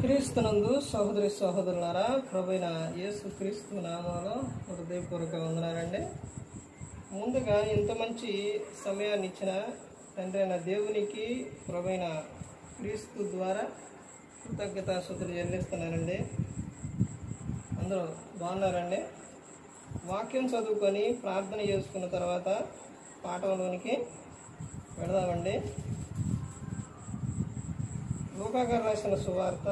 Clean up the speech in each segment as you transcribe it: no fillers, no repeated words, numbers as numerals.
క్రీస్తునందు సహోదరి సహోదరులారా, ప్రభువైన యేసు క్రీస్తు నామములో హృదయపూర్వక వందనాలండి. ముందుగా ఇంత మంచి సమయాన్ని ఇచ్చిన తండ్రి అయిన దేవునికి ప్రభువైన క్రీస్తు ద్వారా కృతజ్ఞతాస్తుతులు చెల్లిస్తున్నానండి. అందరూ బాగున్నారండి? వాక్యం చదువుకొని ప్రార్థన చేసుకున్న తర్వాత పాఠంలోనికి వెళదామండి. లూకా గారు రాసిన సువార్త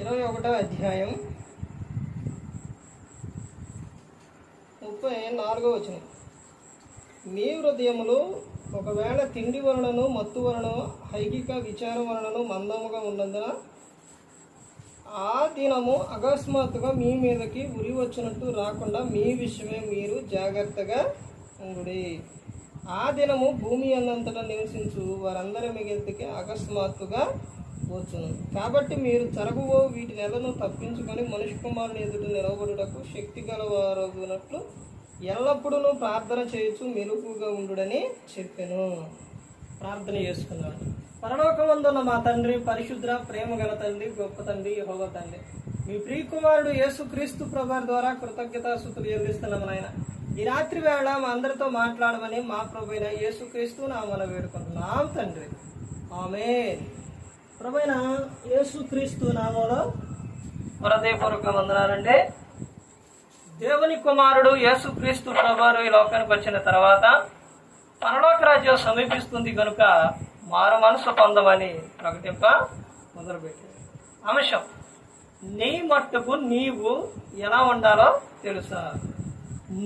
21వ అధ్యాయం 34వ వచనం. మీ హృదయములు ఒకవేళ తిండి వలనను మత్తు వలన హైగిక విచారం వలనను మందముగా ఉన్నందున ఆ దినము అకస్మాత్తుగా మీ మీదకి ఉరి వచ్చినట్టు రాకుండా మీ విషయమే మీరు జాగ్రత్తగా ఉండుడి. ఆ దినము భూమి అన్నంతటా నివసించు వారందరి మిగిలికి అకస్మాత్తుగా వచ్చును. కాబట్టి మీరు జరగబో వీటి నెలను తప్పించుకొని మనుష్య కుమారుని ఎదుట నిలబడుటకు శక్తి గలవారగునట్లు ఎల్లప్పుడూ ప్రార్థన చేయొచ్చు మెలుగుగా ఉండుడని చెప్పాను. ప్రార్థన చేసుకున్నాను. పరలోకమందున్న మా తండ్రి, పరిశుద్ర ప్రేమ గల తండ్రి, గొప్ప తండ్రి, యెహోవా తండ్రి, మీ ప్రియకుమారుడు యేసు క్రీస్తు ప్రభువు ద్వారా కృతజ్ఞతాస్తుతులు చెల్లిస్తున్నాము నాయన. ఈ రాత్రి వేళ మా అందరితో మాట్లాడమని మా ప్రభువైన యేసు క్రీస్తు నామమున వేడుకుంటున్నాం తండ్రి, ఆమేన్. ప్రభువైన యేసు క్రీస్తు నామములో హృదయపూర్వక వందనాలండి. దేవుని కుమారుడు యేసు క్రీస్తు ప్రభువు ఈ లోకానికి వచ్చిన తర్వాత పరలోక రాజ్యం సమీపిస్తుంది కనుక మారు మనసు పొందమని ప్రకటింప మొదలుపెట్టాడు. అంశం: నీ మట్టుకు నీవు ఎలా ఉండాలో తెలుసా?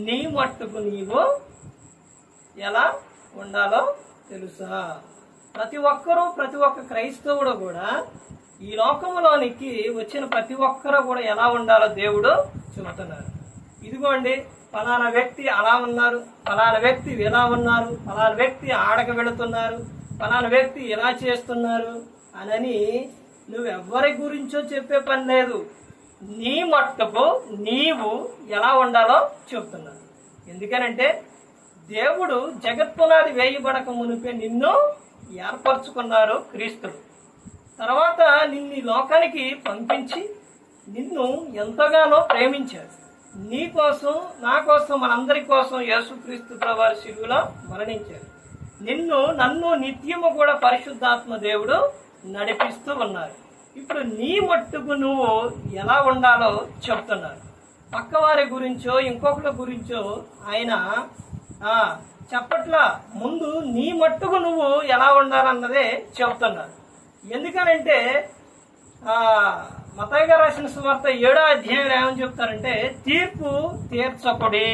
నీ మట్టుకు నీవు ఎలా ఉండాలో తెలుసా? ప్రతి ఒక్క క్రైస్తవుడు కూడా ఈ లోకంలోనికి వచ్చిన ప్రతి ఒక్కరు కూడా ఎలా ఉండాలో దేవుడు చెబుతున్నారు. ఇదిగోండి, ఫలానా వ్యక్తి అలా ఉన్నారు, ఫలానా వ్యక్తి ఇలా ఉన్నారు, ఫలానా వ్యక్తి ఆడక వెళుతున్నారు, ఫలానా వ్యక్తి ఇలా చేస్తున్నారు అని నువ్వెవ్వరి గురించో చెప్పే పని లేదు. నీ మట్టుకు నీవు ఎలా ఉండాలో చెప్తున్నాను. ఎందుకనంటే దేవుడు జగత్పునాది వేయబడక మునిపే నిన్ను ఏర్పరచుకున్నారు క్రీస్తుడు. తర్వాత నిన్ను ఈ లోకానికి పంపించి నిన్ను ఎంతగానో ప్రేమించారు. నీ కోసం, నా కోసం, మనందరి కోసం యేసుక్రీస్తు ప్రభువు శిలువలో మరణించారు. నన్ను నిత్యము కూడా పరిశుద్ధాత్మ దేవుడు నడిపిస్తూ ఉన్నారు. ఇప్పుడు నీ మట్టుకు నువ్వు ఎలా ఉండాలో చెప్తున్నారు. పక్కవారి గురించో ఇంకొకరి గురించో ఆయన చెప్పట్లా, ముందు నీ మట్టుకు నువ్వు ఎలా ఉండాలన్నదే చెప్తున్నారు. ఎందుకనంటే మత్తయి గారు రాసిన సువార్త 7వ అధ్యాయంలో ఏమని చెప్తారంటే, తీర్పు తీర్చకుడి,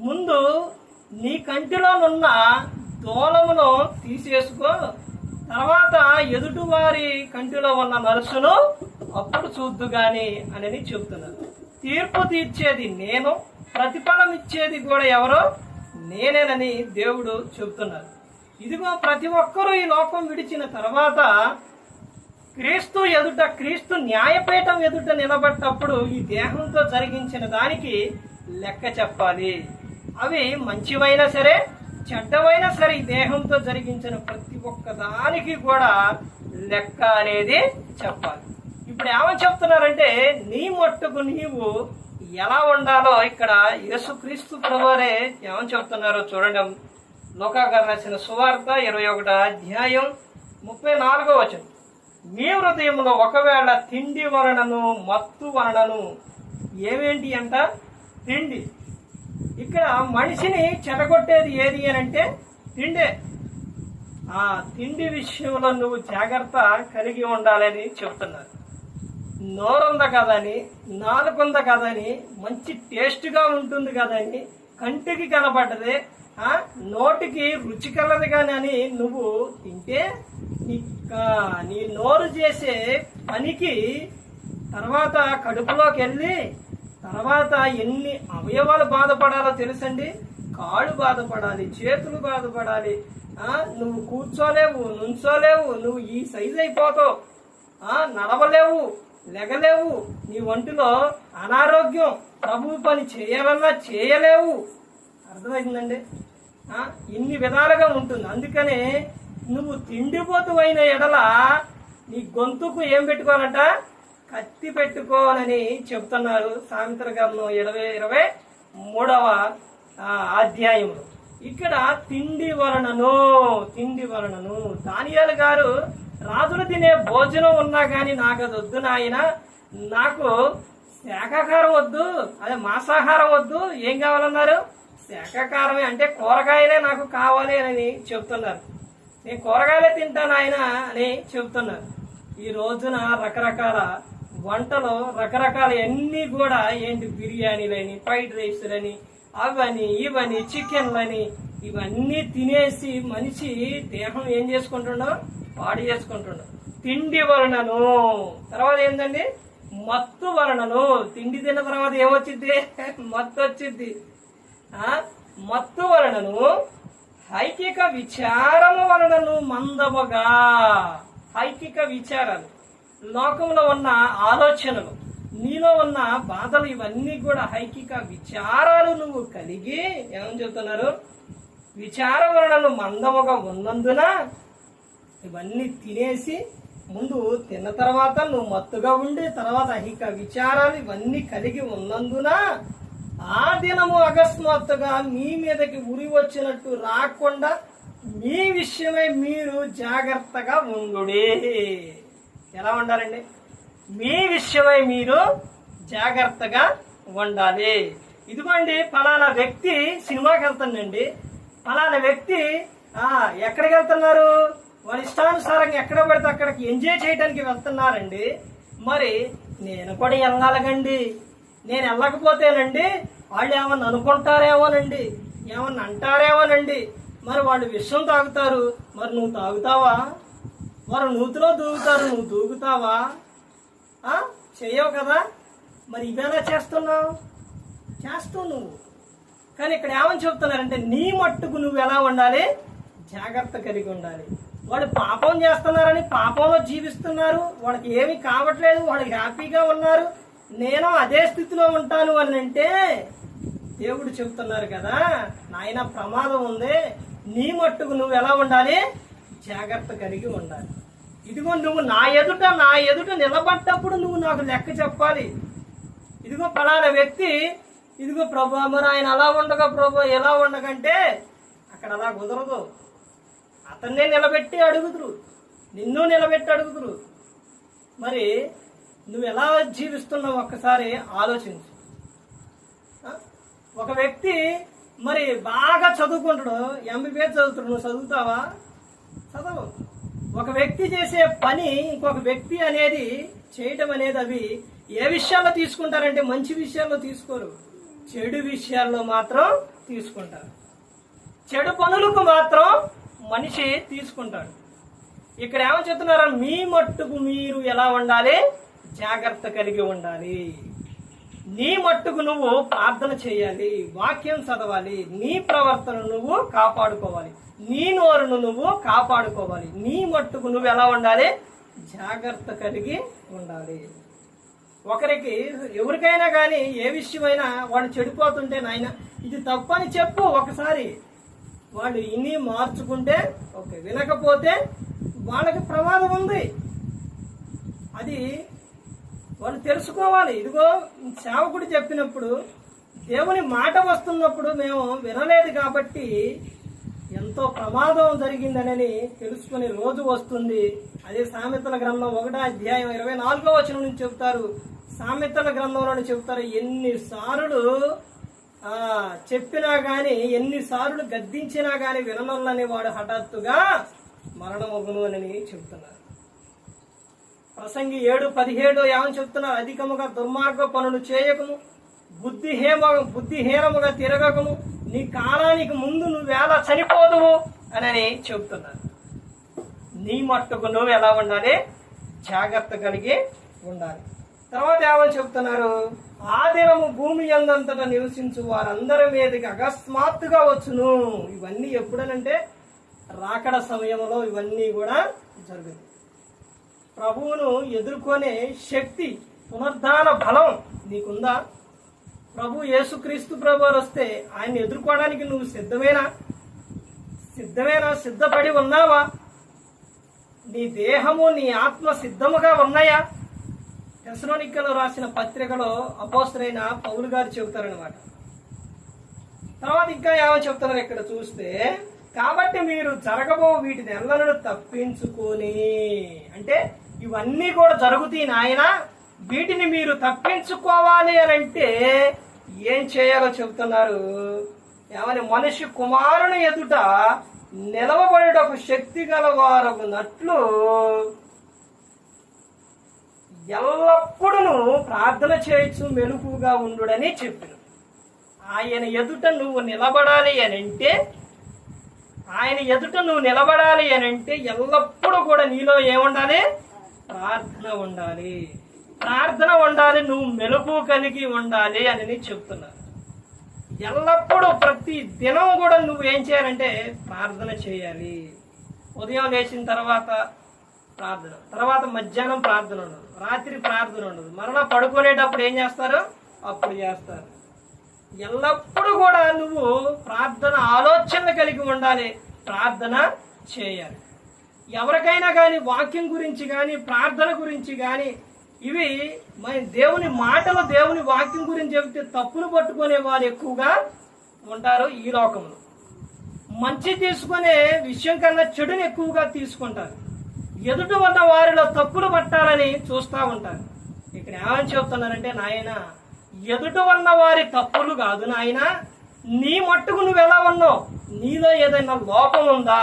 ముందు నీ కంటిలోనున్న దూలమును తీసేసుకో, తర్వాత ఎదుటివారి కంటిలో ఉన్న నలుసును అప్పుడు చూద్దు గాని అని చెప్తున్నారు. తీర్పు తీర్చేది నేను, ప్రతిఫలం ఇచ్చేది కూడా ఎవరో నేనేనని దేవుడు చెబుతున్నారు. ఇదిగో, ప్రతి ఒక్కరూ ఈ లోకం విడిచిన తర్వాత క్రీస్తు న్యాయపీఠం ఎదుట నిలబడ్డప్పుడు ఈ దేహంతో జరిగించిన దానికి లెక్క చెప్పాలి. అవి మంచివైనా సరే చెడ్డవైనా సరే ఈ దేహంతో జరిగించిన ప్రతి ఒక్క దానికి కూడా లెక్క అనేది చెప్పాలి. ఇప్పుడు ఏమని చెప్తున్నారంటే, నీ మట్టుకు నీవు ఎలా ఉండాలో ఇక్కడ యేసుక్రీస్తు ప్రభువే ఏమని చెప్తున్నారో చూడండి. లూకా గారు రాసిన సువార్త 21వ అధ్యాయం 34వ వచనం. మీ హృదయంలో ఒకవేళ తిండి వలనను మత్తు వలనను, ఏమేంటి అంట? తిండి. ఇక్కడ మనిషిని చెడగొట్టేది ఏది అని అంటే తిండే. ఆ తిండి విషయంలో నువ్వు జాగ్రత్త కలిగి ఉండాలని చెప్తున్నారు. నోరుంద కదని, నాలుగుంద కదని, మంచి టేస్ట్గా ఉంటుంది కదని, కంటికి కనబడ్డదే, నోటికి రుచి కలదు కానీ అని నువ్వు తింటే నీ నోరు చేసే పనికి తర్వాత కడుపులోకి వెళ్ళి తర్వాత ఎన్ని అవయవాలు బాధపడాలో తెలుసండి. కాళ్ళు బాధపడాలి, చేతులు బాధపడాలి. నువ్వు కూర్చోలేవు, నుంచోలేవు, నువ్వు ఈ సైజు అయిపోతావు, నడవలేవు, లెగలేవు, నీ ఒంటిలో అనారోగ్యం, ప్రభు పని చేయాలన్నా చేయలేవు. అర్థమైందండి? ఇన్ని విధాలుగా ఉంటుంది. అందుకనే నువ్వు తిండిపోతు అయిన ఎడల నీ గొంతుకు ఏం పెట్టుకోవాలంట? కత్తి పెట్టుకోనని చెప్తున్నారు సామెతల గ్రంథం 23వ అధ్యాయంలో. ఇక్కడ తిండి వలనను దానియేలు గారు, రాజులు తినే భోజనం ఉన్నా కానీ నాకు అది వద్దు నాయన, నాకు శాకాహారం వద్దు, అదే మాంసాహారం వద్దు, ఏం కావాలన్నారు? శాకాహారమే, అంటే కూరగాయలే నాకు కావాలి అని చెప్తున్నారు. నేను కూరగాయలే తింటాను ఆయన అని చెప్తున్నారు. ఈ రోజున రకరకాల వంటలు, రకరకాల అన్నీ కూడా ఏంటి, బిర్యానీలని, ఫ్రైడ్ రైస్లని, అవని ఇవని, చికెన్లని, ఇవన్నీ తినేసి మనిషి దేహం ఏం చేసుకుంటుండో పాడు చేసుకుంటుండో. తిండి వలనను, తర్వాత ఏంటండి? మత్తు వలనను. తిండి తిన్న తర్వాత ఏమొచ్చింది? మత్తు వచ్చింది. మత్తు వలనను, ఐకిక విచారము వలనను మందముగా. ఐకిక విచారాలు, లోకంలో ఉన్న ఆలోచనలు, నీలో ఉన్న బాధలు, ఇవన్నీ కూడా ఐకిక విచారాలు నువ్వు కలిగి ఏమని చెప్తున్నారు? విచారం వలనను మందముగా ఉన్నందున ఇవన్నీ తినేసి, ముందు తిన్న తర్వాత నువ్వు మత్తుగా ఉండి, తర్వాత ఐకిక విచారాలు ఇవన్నీ కలిగి ఉన్నందున ఆ దినము అకస్మాత్తుగా మీ మీదకి ఉరి వచ్చినట్టు రాకుండా మీ విషయమై మీరు జాగ్రత్తగా ఉండుడి. ఎలా ఉండాలండి? మీ విషయమై మీరు జాగ్రత్తగా ఉండాలి. ఇదిగోండి, ఫలానా వ్యక్తి సినిమాకి వెళ్తుందండి, ఫలానా వ్యక్తి ఎక్కడికి వెళ్తున్నారు? వాళ్ళ ఇష్టానుసారంగా ఎక్కడ పడితే అక్కడికి ఎంజాయ్ చేయడానికి వెళ్తున్నారండి. మరి నేను కూడా వెళ్ళాలగండి, నేను వెళ్ళకపోతేనండి వాళ్ళు ఏమన్నా అనుకుంటారేమోనండి, ఏమన్నా అంటారేమోనండి, మరి వాళ్ళు విషం తాగుతారు, మరి నువ్వు తాగుతావా? వారు నూతిలో దూకుతారు, నువ్వు దూకుతావా? చెయ్యవు కదా. మరి ఇవేలా చేస్తున్నావు? చేస్తావు నువ్వు. కానీ ఇక్కడ ఏమని చెప్తున్నారంటే, నీ మట్టుకు నువ్వు ఎలా ఉండాలి? జాగ్రత్త కలిగి ఉండాలి. వాళ్ళు పాపం చేస్తున్నారని పాపంలో జీవిస్తున్నారు, వాళ్ళకి ఏమీ కావట్లేదు, వాళ్ళకి హ్యాపీగా ఉన్నారు, నేను అదే స్థితిలో ఉంటాను అని అంటే దేవుడు చెప్తున్నారు కదా, నాయన ప్రమాదం ఉంది, నీ మట్టుకు నువ్వు ఎలా ఉండాలి? జాగ్రత్త కలిగి ఉండాలి. ఇదిగో నువ్వు నా ఎదుట నిలబడ్డప్పుడు నువ్వు నాకు లెక్క చెప్పాలి. ఇదిగో ఫలానా వ్యక్తి, ఇదిగో ప్రభు మరి ఆయన అలా ఉండగా, ప్రభు ఎలా ఉండకంటే అక్కడ అలా కుదరదు. అతన్నే నిలబెట్టి అడుగుతురు, నిన్ను నిలబెట్టి అడుగుతురు. మరి నువ్వు ఎలా జీవిస్తున్నావు ఒక్కసారి ఆలోచించు. ఒక వ్యక్తి మరి బాగా చదువుకుంటాడు, ఎంబీబీఎస్ చదువుతాడు, నువ్వు చదువుతావా? చదవు. ఒక వ్యక్తి చేసే పని ఇంకొక వ్యక్తి అనేది చేయడం అనేది, అవి ఏ విషయాల్లో తీసుకుంటారంటే మంచి విషయాల్లో తీసుకోరు, చెడు విషయాల్లో మాత్రం తీసుకుంటారు. చెడు పనులకు మాత్రం మనిషి తీసుకుంటాడు. ఇక్కడ ఏమని చెప్తున్నారా? మీ మట్టుకు మీరు ఎలా ఉండాలి? జాగ్రత్త కలిగి ఉండాలి. నీ మట్టుకు నువ్వు ప్రార్థన చేయాలి, వాక్యం చదవాలి, నీ ప్రవర్తన నువ్వు కాపాడుకోవాలి, నీ నోరును నువ్వు కాపాడుకోవాలి. నీ మట్టుకు నువ్వు ఎలా ఉండాలి? జాగ్రత్త కలిగి ఉండాలి. ఒకరికి ఎవరికైనా కానీ ఏ విషయమైనా వాడు చెడిపోతుంటే, నాయన ఇది తప్పని చెప్పు ఒకసారి. వాళ్ళు ఇన్ని మార్చుకుంటే ఓకే, వినకపోతే వాళ్ళకి ప్రమాదం ఉంది. అది వాళ్ళు తెలుసుకోవాలి. ఇదిగో సేవకుడు చెప్పినప్పుడు, దేవుని మాట వస్తున్నప్పుడు మేము వినలేదు కాబట్టి ఎంతో ప్రమాదం జరిగిందనని తెలుసుకునే రోజు వస్తుంది. అదే సామెతల గ్రంథం 1వ అధ్యాయం 24వ వచనం నుంచి చెప్తారు. సామెతల గ్రంథంలో చెప్తారు, ఎన్నిసార్లు చెప్పినా గాని, ఎన్నిసార్లు గద్దించినా గాని విననొల్లని వాడు హఠాత్తుగా మరణమగును అని చెప్తున్నారు. ప్రసంగి 7:17 ఏమని చెప్తున్నారు? అధికముగా దుర్మార్గ పనులు చేయకము, బుద్ధిహీనముగా తిరగకము, నీ కాలానికి ముందు నువ్వేలా చనిపోదువు అని చెప్తున్నారు. నీ మట్టుకు నువ్వు ఎలా ఉండాలి? జాగ్రత్త కలిగి ఉండాలి. తర్వాత ఏమని చెప్తున్నారు, ఆ దినము భూమి యందంతటా నివసించు వారందరి మీదకి అకస్మాత్తుగా వచ్చును. ఇవన్నీ ఎప్పుడనంటే రాకడ సమయంలో ఇవన్నీ కూడా జరుగుతాయి. ప్రభువును ఎదుర్కొనే శక్తి, పునరుద్ధాన బలం నీకుందా? ప్రభు యేసుక్రీస్తు ప్రభు వస్తే ఆయన్ని ఎదుర్కోవడానికి నువ్వు సిద్ధమేనా? సిద్ధపడి ఉన్నావా? నీ దేహము నీ ఆత్మ సిద్ధముగా ఉన్నాయా? తెస్సలోనికలో రాసిన పత్రికలో అపోస్తలుడైన పౌలు గారు చెబుతారనమాట. తర్వాత ఇంకా ఏమని చెప్తున్నారు ఇక్కడ చూస్తే, కాబట్టి మీరు జరగబో వీటిని ఎల్లనూ తప్పించుకొని, అంటే ఇవన్నీ కూడా జరుగుతాయి నాయన, వీటిని మీరు తప్పించుకోవాలి అని అంటే ఏం చేయాలో చెబుతున్నారు. ఏమని, మనిషి కుమారుని ఎదుట నిలవబడుటకు శక్తి గలవారగునట్లు ఎల్లప్పుడూ ప్రార్థన చేయొచ్చు, మెలకుగా ఉండుడని చెప్పిన. ఆయన ఎదుట నువ్వు నిలబడాలి అని అంటే ఎల్లప్పుడూ కూడా నీలో ఏముండాలి? ప్రార్థన ఉండాలి, నువ్వు మెలుపు కలిగి ఉండాలి అని చెప్తున్నారు. ఎల్లప్పుడూ ప్రతి దినం కూడా నువ్వు ఏం చేయాలంటే ప్రార్థన చేయాలి. ఉదయం లేచిన తర్వాత ప్రార్థన, తర్వాత మధ్యాహ్నం ప్రార్థన ఉండదు, రాత్రి ప్రార్థన ఉండదు, మరలా పడుకునేటప్పుడు ఏం చేస్తారు? అప్పుడు చేస్తారు. ఎల్లప్పుడూ కూడా నువ్వు ప్రార్థన ఆలోచనలు కలిగి ఉండాలి, ప్రార్థన చేయాలి. ఎవరికైనా కానీ వాక్యం గురించి కానీ ప్రార్థన గురించి కానీ ఇవి మన దేవుని మాటలు, దేవుని వాక్యం గురించి చెబితే తప్పులు పట్టుకునే వారు ఎక్కువగా ఉంటారు ఈ లోకంలో. మంచి తీసుకునే విషయం కన్నా చెడుని ఎక్కువగా తీసుకుంటారు. ఎదుటి ఉన్న వారిలో తప్పులు పట్టాలని చూస్తూ ఉంటారు. ఇక్కడ ఏమని చెప్తున్నారంటే, నాయన ఎదుటి ఉన్న వారి తప్పులు కాదు నాయన, నీ మట్టుకు నువ్వు ఎలా ఉన్నావు, నీలో ఏదైనా లోపం ఉందా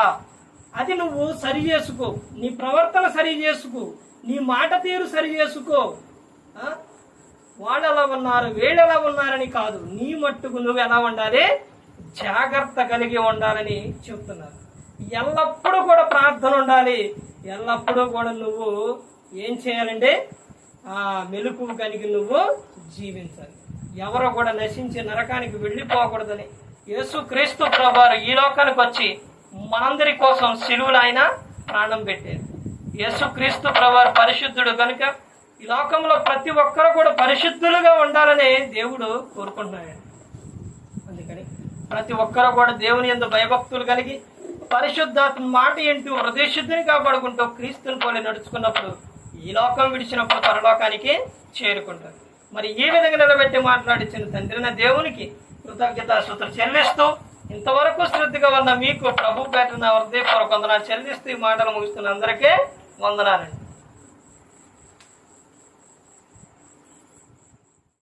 అది నువ్వు సరి చేసుకో, నీ ప్రవర్తన సరి చేసుకో, నీ మాట తీరు సరి చేసుకో. వాళ్ళు ఎలా ఉన్నారు, వీళ్ళు ఎలా ఉన్నారని కాదు, నీ మట్టుకు నువ్వు ఎలా ఉండాలి, జాగ్రత్త కలిగి ఉండాలని చెప్తున్నారు. ఎల్లప్పుడూ కూడా ప్రార్థన ఉండాలి, ఎల్లప్పుడూ కూడా నువ్వు ఏం చేయాలంటే మెలుకు కలిగి నువ్వు జీవించాలి. ఎవరో కూడా నశించి నరకానికి వెళ్ళిపోకూడదని యేసుక్రీస్తు ప్రభువారు ఈ లోకానికి వచ్చి మనందరి కోసం శిలువలో ఆయన ప్రాణం పెట్టారు. యేసుక్రీస్తు ప్రభువారు పరిశుద్ధుడు కనుక ఈ లోకంలో ప్రతి ఒక్కరు కూడా పరిశుద్ధులుగా ఉండాలని దేవుడు కోరుకుంటున్నాడు. అందుకని ప్రతి ఒక్కరు కూడా దేవుని యందు భయభక్తులు కలిగి పరిశుద్ధాత్మ మాట ఏంటూ హృదయశుద్ధిని కాపాడుకుంటూ క్రీస్తుని పోలి నడుచుకున్నప్పుడు ఈ లోకం విడిచినప్పుడు పరలోకానికి చేరుకుంటారు. మరి ఈ విధంగా నిలబెట్టి మాట్లాడించిన తండ్రిన దేవునికి కృతజ్ఞతాస్తుతులు చెల్లిస్తూ ఇంతవరకు శ్రద్ధగా ఉన్న మీకు ప్రభు పేట నా హృదయపూర్వక వందనాలు చెల్లిస్తూ ఈ మాటలు ముగిస్తున్న అందరికీ వందనాలండి.